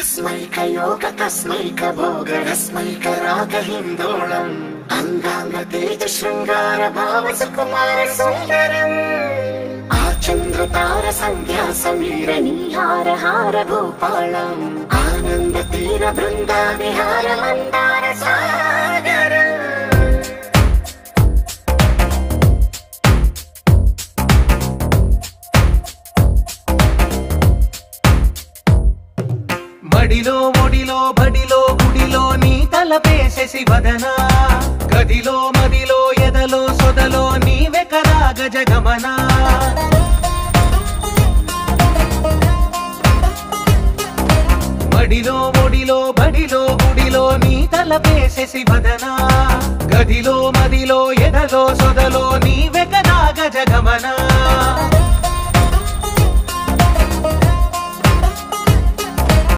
तस्मैकयोग तस्मैकभोग रस्मैकरागहिन्दोळम् अङ्गाङ्गतेज शृङ्गार भाव सुकुमार सुन्दरम् आचन्द्रतार सन्ध्या समीर नीहार हार भूपालम् आनन्द तीर बृन्दा विहार मन्दार सागरम् మడిలో ఒడిలో బడిలో గుడిలో నీ తలపేసేసి వదనా గదిలో మదిలో ఎదలో సొదలో నీవే కదా గజగమనా మడిలో ఒడిలో బడిలో గుడిలో నీ తలపేసేసి వదనా గదిలో మదిలో ఎదలో సొదలో నీవే కదా గజగమనా